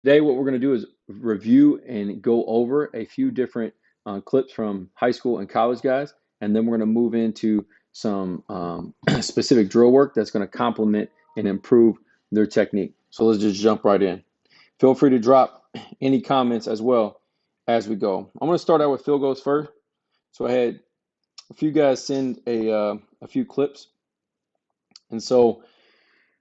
Today, what we're going to do is review and go over a few different clips from high school and college guys, and then we're going to move into some specific drill work that's going to complement and improve their technique. So let's just jump right in. Feel free to drop any comments as well as we go. I'm going to start out with field goals first. So I had a few guys send a few clips, and so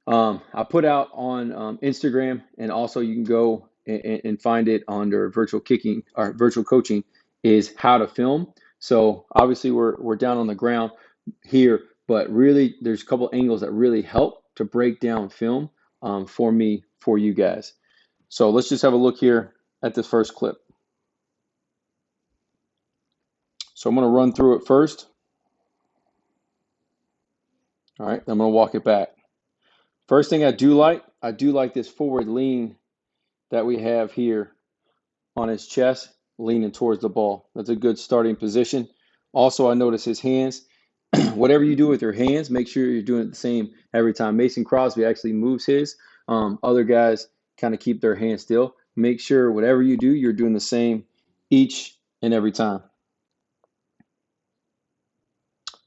I put out on Instagram, and also you can go and find it under virtual kicking or virtual coaching is how to film. So obviously we're down on the ground here, but really there's a couple angles that really help to break down film for me, for you guys. So let's just have a look here at this first clip. So I'm going to run through it first. All right, I'm going to walk it back. First thing I do like this forward lean that we have here on his chest, leaning towards the ball. That's a good starting position. Also, I notice his hands. Whatever you do with your hands, make sure you're doing it the same every time. Mason Crosby actually moves his. Other guys kind of keep their hands still. Make sure whatever you do, you're doing the same each and every time.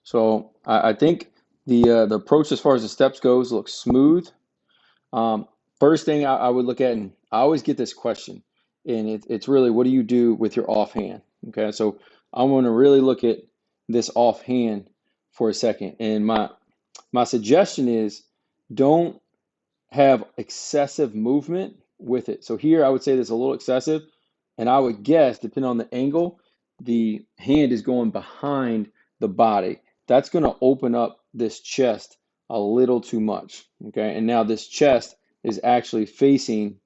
So I think the approach as far as the steps goes looks smooth. First thing I would look at, and I always get this question, and it's really, what do you do with your offhand? Okay, so I'm going to really look at this offhand for a second, and my suggestion is don't have excessive movement with it. So here I would say this a little excessive, and I would guess, depending on the angle, the hand is going behind the body. That's going to open up this chest a little too much. Okay, and now this chest is actually facing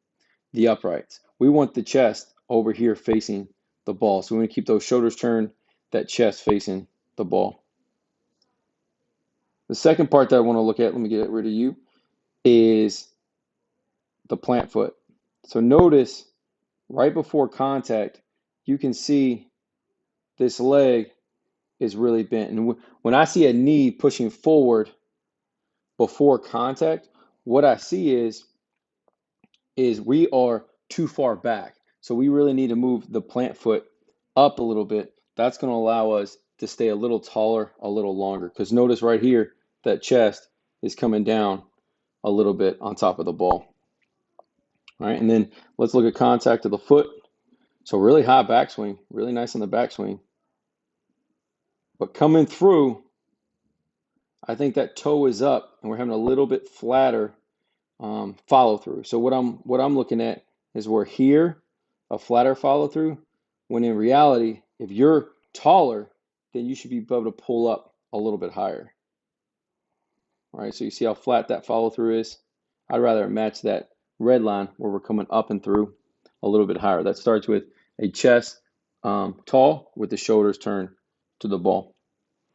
the uprights. We want the chest over here facing the ball. So we want to keep those shoulders turned, that chest facing the ball. The second part that I want to look at, let me get rid of you, is the plant foot. So notice right before contact, you can see this leg is really bent. And when I see a knee pushing forward before contact, what I see is we are too far back. So we really need to move the plant foot up a little bit. That's going to allow us to stay a little taller, a little longer. Because notice right here, that chest is coming down a little bit on top of the ball. All right, and then let's look at contact of the foot. So really high backswing, really nice on the backswing. But coming through, I think that toe is up, and we're having a little bit flatter follow through. So what I'm looking at is we're here, a flatter follow through, when in reality, if you're taller, then you should be able to pull up a little bit higher. All right, so you see how flat that follow through is? I'd rather match that red line where we're coming up and through a little bit higher. That starts with a chest tall with the shoulders turned to the ball.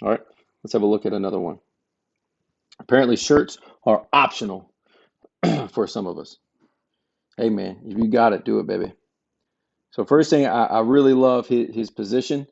All right, let's have a look at another one. Apparently shirts are optional for some of us. Hey man, if you got it, do it, baby. So first thing, I really love his position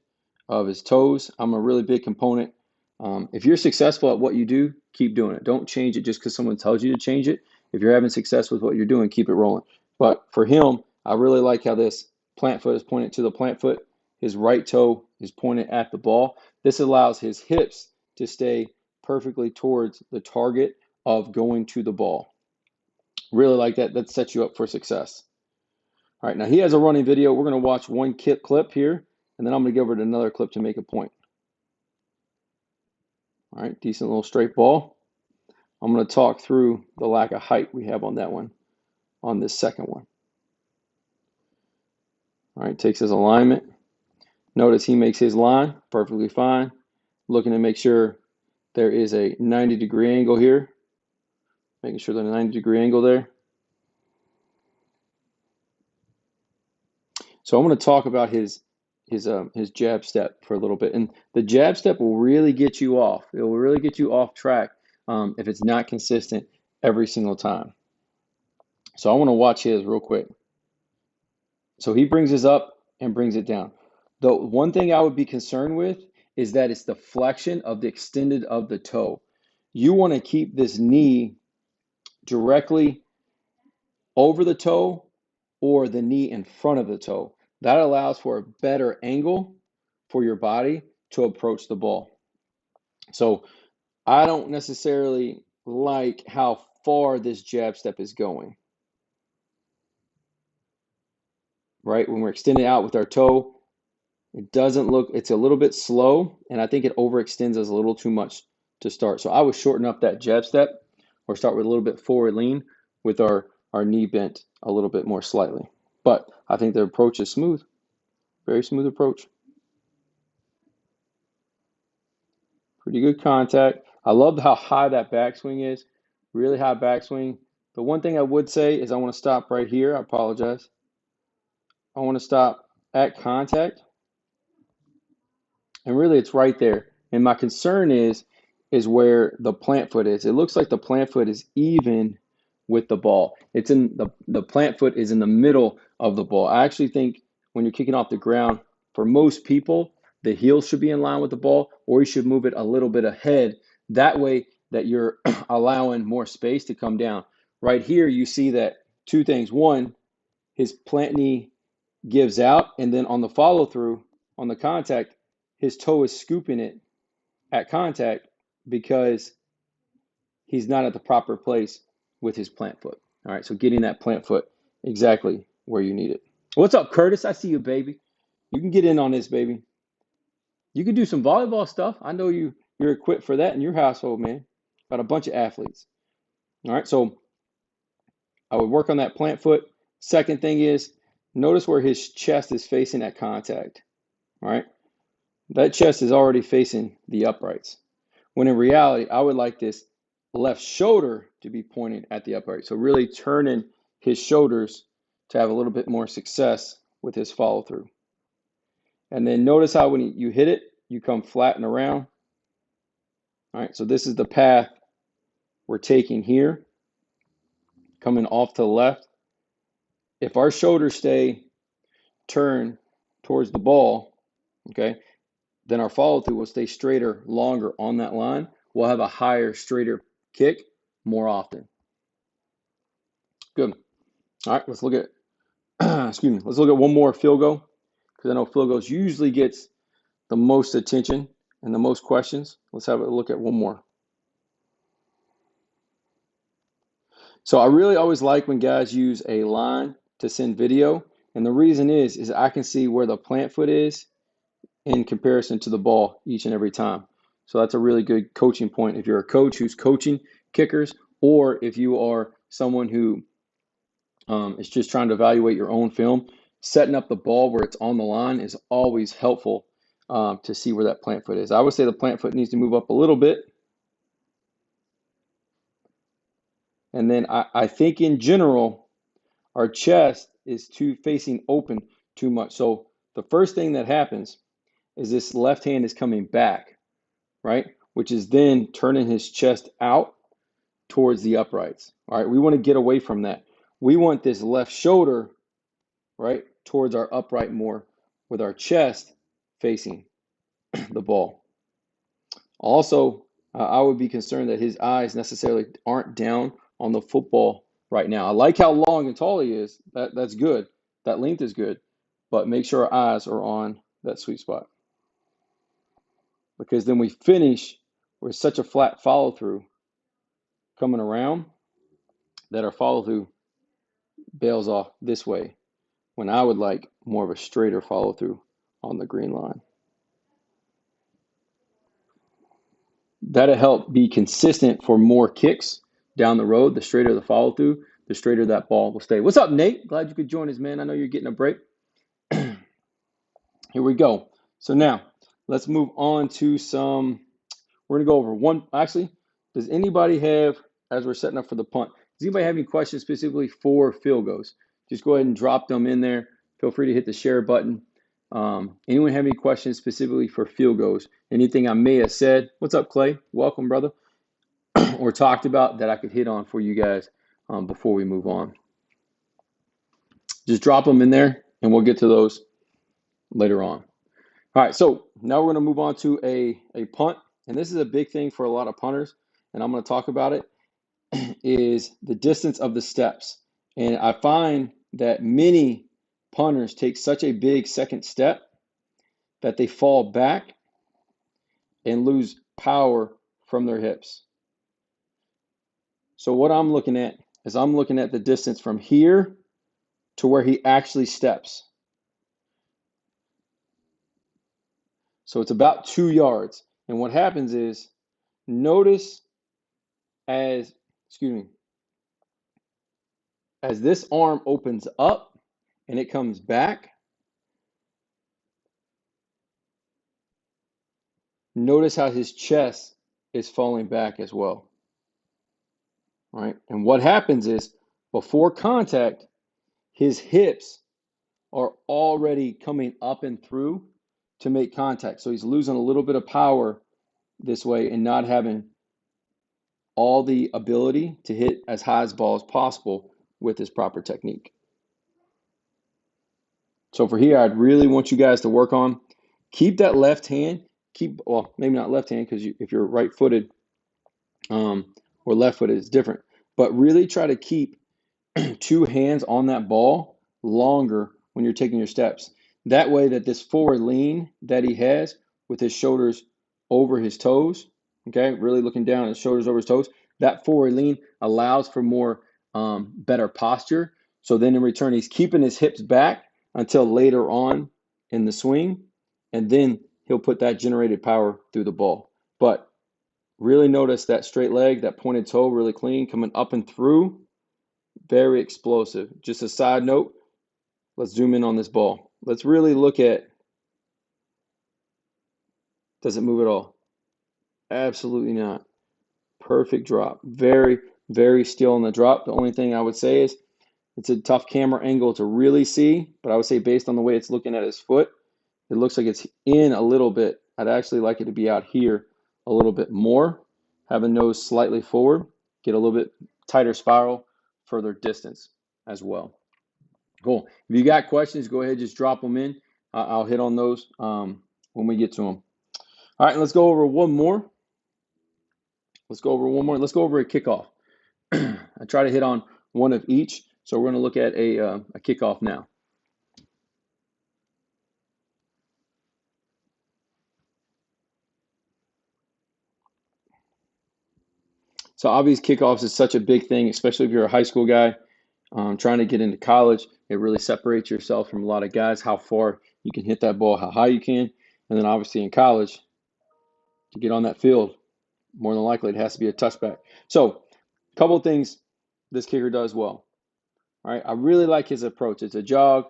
of his toes. I'm a really big component. If you're successful at what you do, keep doing it. Don't change it just because someone tells you to change it. If you're having success with what you're doing, keep it rolling. But for him, I really like how this plant foot is pointed to the plant foot. His right toe is pointed at the ball. This allows his hips to stay perfectly towards the target of going to the ball. Really like that. That sets you up for success. All right, now he has a running video. We're going to watch one clip here, and then I'm going to go over to another clip to make a point. All right, decent little straight ball. I'm going to talk through the lack of height we have on that one, on this second one. All right, takes his alignment. Notice he makes his line perfectly fine. Looking to make sure there is a 90-degree angle here. Making sure there's a 90-degree angle there. So I'm going to talk about his jab step for a little bit. And the jab step will really get you off. It will really get you off track if it's not consistent every single time. So I want to watch his real quick. So he brings his up and brings it down. The one thing I would be concerned with is that it's the flexion of the extended of the toe. You want to keep this knee directly over the toe or the knee in front of the toe. That allows for a better angle for your body to approach the ball. So I don't necessarily like how far this jab step is going, right? When we're extending out with our toe, it doesn't look, it's a little bit slow, and I think it overextends us a little too much to start. So I would shorten up that jab step or start with a little bit forward lean with our knee bent a little bit more slightly. But I think the approach is smooth, very smooth approach. Pretty good contact. I love how high that backswing is, really high backswing. The one thing I would say is I want to stop right here. I apologize. I want to stop at contact. And really it's right there. And my concern is where the plant foot is. It looks like the plant foot is even with the ball. It's in the plant foot is in the middle of the ball. I actually think when you're kicking off the ground, for most people, the heel should be in line with the ball, or you should move it a little bit ahead. That way that you're allowing more space to come down. Right here, you see that two things. One, his plant knee gives out, and then on the follow through, on the contact, his toe is scooping it at contact because he's not at the proper place with his plant foot. All right, so getting that plant foot exactly where you need it. What's up, Curtis? I see you, baby. You can get in on this, baby. You can do some volleyball stuff. I know you're equipped for that in your household, man. Got a bunch of athletes. All right, so I would work on that plant foot. Second thing is, notice where his chest is facing at contact. All right, that chest is already facing the uprights. When in reality, I would like this left shoulder to be pointing at the upright. So really turning his shoulders to have a little bit more success with his follow through. And then notice how when you hit it, you come flat and around. All right, so this is the path we're taking here, coming off to the left. If our shoulders stay turned towards the ball, okay, then our follow through will stay straighter longer on that line. We'll have a higher, straighter kick more often. Good. All right, let's look at excuse me. Let's look at one more field goal, because I know field goals usually gets the most attention and the most questions. Let's have a look at one more. So I really always like when guys use a line to send video, and the reason is I can see where the plant foot is in comparison to the ball each and every time. So that's a really good coaching point if you're a coach who's coaching kickers, or if you are someone who is just trying to evaluate your own film. Setting up the ball where it's on the line is always helpful to see where that plant foot is. I would say the plant foot needs to move up a little bit. And then I think in general, our chest is facing open too much. So the first thing that happens is this left hand is coming back, right? Which is then turning his chest out towards the uprights. All right, we want to get away from that. We want this left shoulder, right, towards our upright more, with our chest facing the ball. Also, I would be concerned that his eyes necessarily aren't down on the football right now. I like how long and tall he is. That's good. That length is good. But make sure our eyes are on that sweet spot. Because then we finish with such a flat follow through coming around that our follow through bails off this way, when I would like more of a straighter follow through on the green line. That'll help be consistent for more kicks down the road. The straighter the follow through, the straighter that ball will stay. What's up, Nate? Glad you could join us, man. I know you're getting a break. Here we go. So now let's move on to we're going to go over one. Actually, does anybody have, as we're setting up for the punt, does anybody have any questions specifically for field goals? Just go ahead and drop them in there. Feel free to hit the share button. Anyone have any questions specifically for field goals? Anything I may have said? What's up, Clay? Welcome, brother. Or talked about that I could hit on for you guys before we move on. Just drop them in there, and we'll get to those later on. All right, so now we're going to move on to a punt, and this is a big thing for a lot of punters, and I'm going to talk about it, is the distance of the steps. And I find that many punters take such a big second step that they fall back and lose power from their hips. So what I'm looking at is I'm looking at the distance from here to where he actually steps. So it's about 2 yards. And what happens is, notice as, as this arm opens up and it comes back, notice how his chest is falling back as well. All right. And what happens is, before contact, his hips are already coming up and through to make contact. So he's losing a little bit of power this way and not having all the ability to hit as high as ball as possible with his proper technique. So for here, I'd really want you guys to work on, keep that left hand, well, maybe not left hand, because if you're right-footed or left-footed, it's different. But really try to keep 2 hands on that ball longer when you're taking your steps. That way that this forward lean that he has with his shoulders over his toes, okay, really looking down, his shoulders over his toes, that forward lean allows for more better posture. So then in return, he's keeping his hips back until later on in the swing, and then he'll put that generated power through the ball. But really notice that straight leg, that pointed toe, really clean, coming up and through. Very explosive. Just a side note, let's zoom in on this ball. Let's really look at, does it move at all? Absolutely not. Perfect drop. Very, very still on the drop. The only thing I would say is it's a tough camera angle to really see, but I would say based on the way it's looking at his foot, it looks like it's in a little bit. I'd actually like it to be out here a little bit more. Have a nose slightly forward, get a little bit tighter spiral, further distance as well. Cool. If you got questions, go ahead, just drop them in. I'll hit on those when we get to them. All right, let's go over one more. Let's go over a kickoff. I try to hit on one of each. So we're going to look at a kickoff now. So obviously kickoffs is such a big thing, especially if you're a high school guy trying to get into college. It really separates yourself from a lot of guys, how far you can hit that ball, how high you can. And then obviously in college, to get on that field, more than likely it has to be a touchback. So a couple of things this kicker does well. All right, I really like his approach. It's a jog,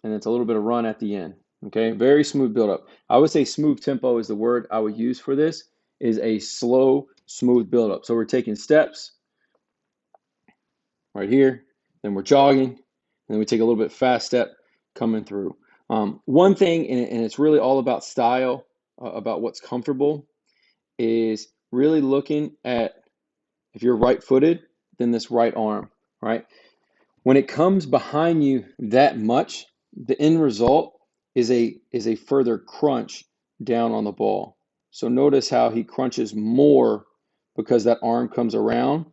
and it's a little bit of run at the end. Okay, very smooth buildup. I would say smooth tempo is the word I would use for this, is a slow, smooth buildup. So we're taking steps right here, then we're jogging, and then we take a little bit fast step coming through. One thing, and it's really all about style, about what's comfortable, is really looking at, if you're right-footed, then this right arm, right? When it comes behind you that much, the end result is a further crunch down on the ball. So notice how he crunches more because that arm comes around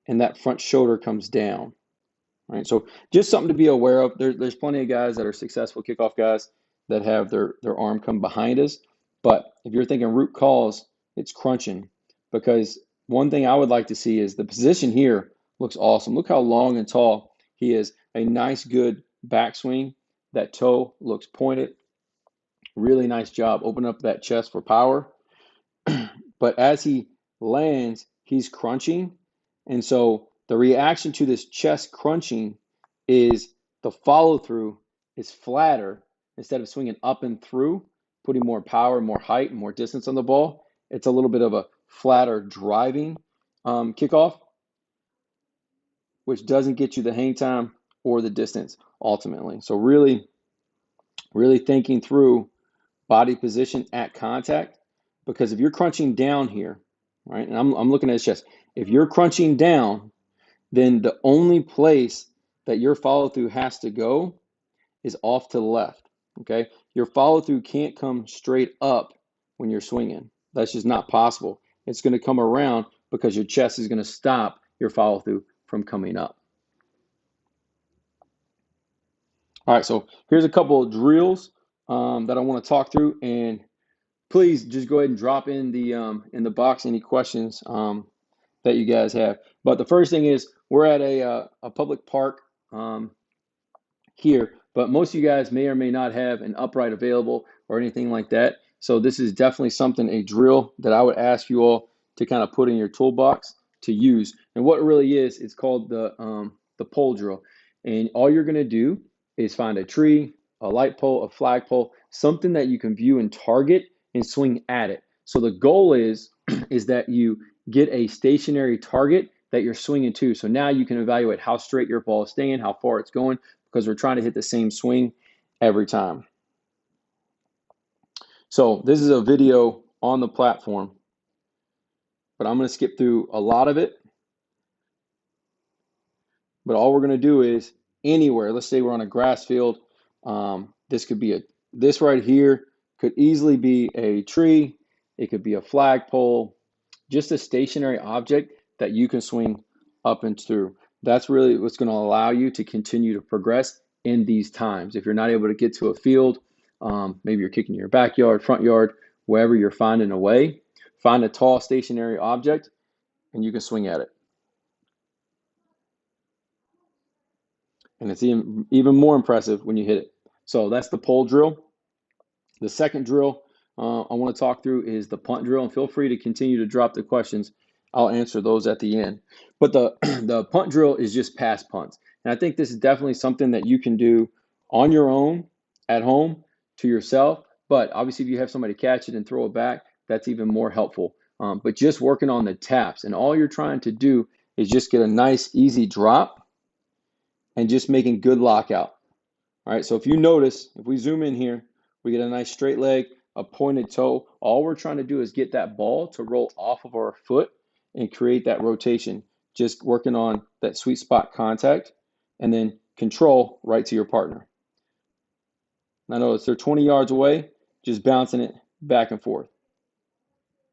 and that front shoulder comes down. Right? So just something to be aware of. There's plenty of guys that are successful kickoff guys that have their arm come behind us. But if you're thinking root cause, it's crunching. Because one thing I would like to see is the position here looks awesome. Look how long and tall he is. A nice, good backswing. That toe looks pointed. Really nice job. Open up that chest for power. But as he lands, he's crunching. And so the reaction to this chest crunching is the follow through is flatter. Instead of swinging up and through, putting more power, more height, and more distance on the ball, it's a little bit of a flatter driving kickoff, which doesn't get you the hang time or the distance ultimately. So really, really thinking through body position at contact, because if you're crunching down here, right, and I'm looking at his chest, if you're crunching down, then the only place that your follow through has to go is off to the left. Okay, your follow through can't come straight up when you're swinging. That's just not possible. It's going to come around because your chest is going to stop your follow through from coming up. All right, so here's a couple of drills that I want to talk through, and please just go ahead and drop in the box any questions that you guys have. But the first thing is we're at a public park here, but most of you guys may or may not have an upright available or anything like that. So this is definitely something, a drill that I would ask you all to kind of put in your toolbox to use. And what it really is, it's called the pole drill. And all you're going to do is find a tree, a light pole, a flagpole, something that you can view and target and swing at it. So the goal is that you get a stationary target that you're swinging to. So now you can evaluate how straight your ball is staying, how far it's going, because we're trying to hit the same swing every time. So this is a video on the platform, but I'm going to skip through a lot of it. But all we're going to do is anywhere. Let's say we're on a grass field. This could be this right here could easily be a tree. It could be a flagpole, just a stationary object that you can swing up and through. That's really what's going to allow you to continue to progress in these times. If you're not able to get to a field, maybe you're kicking your backyard, front yard, wherever you're finding a way, find a tall stationary object and you can swing at it. And it's even more impressive when you hit it. So that's the pole drill. The second drill I want to talk through is the punt drill, and feel free to continue to drop the questions. I'll answer those at the end. But the punt drill is just pass punts. And I think this is definitely something that you can do on your own, at home, to yourself. But obviously, if you have somebody catch it and throw it back, that's even more helpful. But just working on the taps, and all you're trying to do is just get a nice, easy drop and just making good lockout. All right, so if you notice, if we zoom in here, we get a nice straight leg, a pointed toe. All we're trying to do is get that ball to roll off of our foot and create that rotation, just working on that sweet spot contact and then control right to your partner. Now notice they're 20 yards away, just bouncing it back and forth.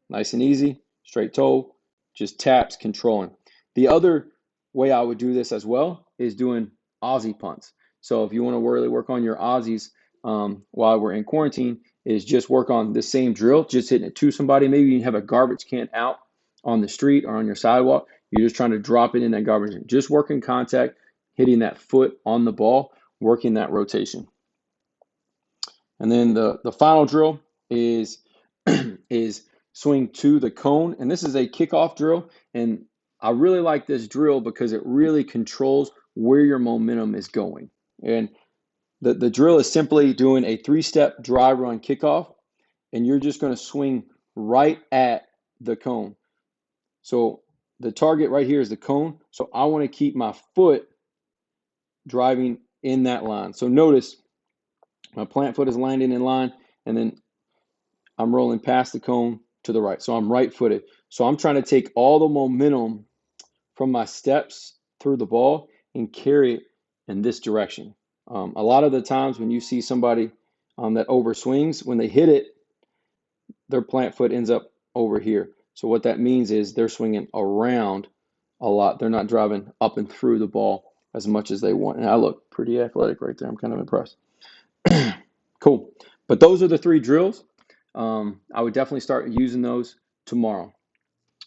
Nice and easy, straight toe, just taps, controlling. The other way I would do this as well is doing Aussie punts. So if you want to really work on your Aussies while we're in quarantine, is just work on the same drill, just hitting it to somebody. Maybe you have a garbage can out on the street or on your sidewalk. You're just trying to drop it in that garbage can. Just working contact, hitting that foot on the ball, working that rotation. And then the final drill is is swing to the cone. And this is a kickoff drill. And I really like this drill because it really controls where your momentum is going. And the drill is simply doing a 3-step drive run kickoff, and you're just going to swing right at the cone. So the target right here is the cone. So I want to keep my foot driving in that line. So notice my plant foot is landing in line, and then I'm rolling past the cone to the right. So I'm right-footed. So I'm trying to take all the momentum from my steps through the ball and carry it in this direction. A lot of the times when you see somebody that overswings, when they hit it, their plant foot ends up over here. So what that means is they're swinging around a lot. They're not driving up and through the ball as much as they want. And I look pretty athletic right there. I'm kind of impressed. Cool. But those are the 3 drills. I would definitely start using those tomorrow.